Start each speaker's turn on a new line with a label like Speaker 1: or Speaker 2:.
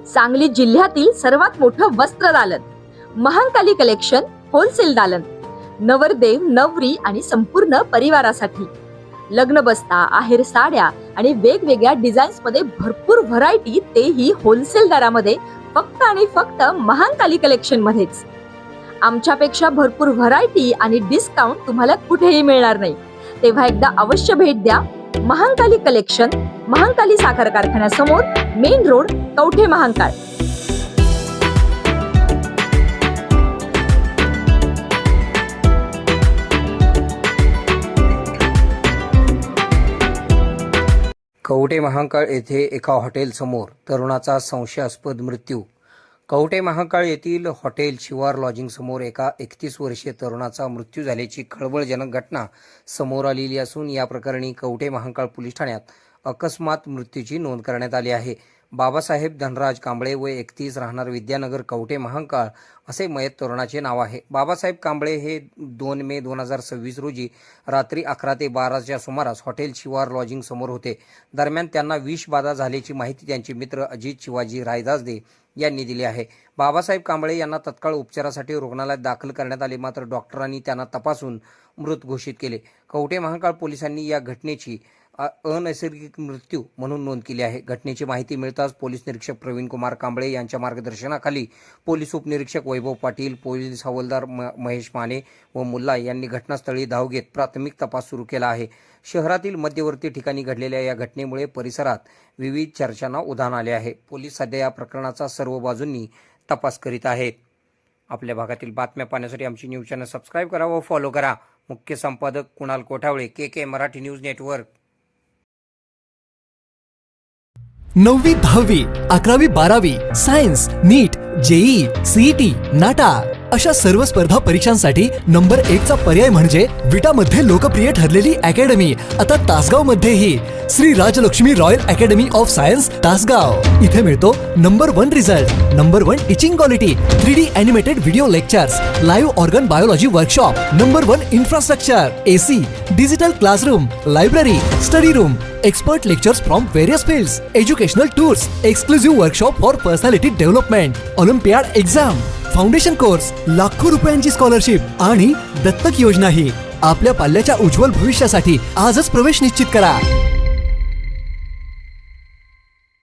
Speaker 1: सांगली जिल्ह्यातील सर्वात मोठं वस्त्र दालन, महांकाली कलेक्शन होलसेल दालन, नवरदेव नवरी आणि संपूर्ण परिवारासाठी लग्न बस्ता, आहेर साड्या आणि वेगवेगळ्या डिझाईन्स मध्ये भरपूर व्हरायटी, तेही होलसेल दरामध्ये, फक्त आणि फक्त महांकाली कलेक्शन मध्येच. आमच्यापेक्षा भरपूर व्हरायटी आणि डिस्काउंट तुम्हाला कुठेही मिळणार नाही. तेव्हा एकदा अवश्य भेट द्या. महांकाली कलेक्शन, महांकाली साखर कारखान्यासमोर, मेन रोड, कवठे महांकाळ.
Speaker 2: कवठे महांकाळ येथे एका हॉटेलसमोर तरुणाचा संशयास्पद मृत्यू. कवठे महांकाळ येथील हॉटेल शिवार लॉजिंग समोर एका 31 वर्षीय तरुणाचा मृत्यू झाल्याची खळबळजनक घटना समोर आलेली असून या प्रकरणी कवठे महांकाळ पोलीस ठाण्यात अकस्मात मृत्यूची नोंद करण्यात आली आहे. बाबासाहेब धनराज कांबळे वय 31, राहणार विद्यानगर, कवठे महांकाळ असे मयत तरुणाचे नाव आहे. बाबासाहेब कांबळे हे 2 मे 2026 रोजी रात्री 11 ते 12च्या सुमारास हॉटेल शिवार लॉजिंग समोर होते. दरम्यान त्यांना विषबाधा झाल्याची माहिती त्यांचे मित्र अजित शिवाजी रायदासदे यांनी दिली आहे. बाबासाहेब कांबळे यांना तत्काळ उपचारासाठी रुग्णालयात दाखल करण्यात आले, मात्र डॉक्टरांनी त्यांना तपासून मृत घोषित केले. कवठे महांकाळ पोलिसांनी या घटनेची अनैसर्गिक मृत्यू म्हणून नोंद केली आहे. घटनेची माहिती मिळताच पोलीस निरीक्षक प्रवीण कुमार कांबळे यांच्या मार्गदर्शनाखाली पोलीस उपनिरीक्षक वैभव पाटील, पोलीस हवालदार महेश माने व मुल्ला यांनी घटनास्थळी धाव घेत प्राथमिक तपास सुरू केला आहे. शहरातील मध्यवर्ती ठिकाणी घडलेल्या या घटनेमुळे परिसरात विविध चर्चांना उधाण आले आहे. पोलीस सध्या या प्रकरणाचा सर्व बाजूंनी तपास करीत आहेत. आपल्या भागातील बातम्या पाहण्यासाठी आमची न्यूज चॅनल सबस्क्राईब करा व फॉलो करा. मुख्य संपादक Kunal Kothawale, KK Marathi news network.
Speaker 3: 9वी 10वी 11वी 12वी science, NEET, JEE, CET, NATA अशा सर्व स्पर्धा परीक्षांसाठी नंबर 1 चा पर्याय म्हणजे विटामध्ये लोकप्रिय ठरलेली अकॅडमी आता तासगाव मध्येही. Shri Rajlakshmi royal academy of science Tasgaon. इथे मिळतो number 1 result, number 1 teaching quality, 3D animated video lectures, live organ biology workshop, number 1 infrastructure, AC, digital classroom, library, study room, expert lectures from various fields, educational tours, exclusive workshop for personality development, Olympiad exam, foundation course, लाखो रुपयांची scholarship आणि दत्तक योजनाही. आपल्या पाल्याच्या उज्ज्वल भविष्यासाठी आजच प्रवेश निश्चित करा.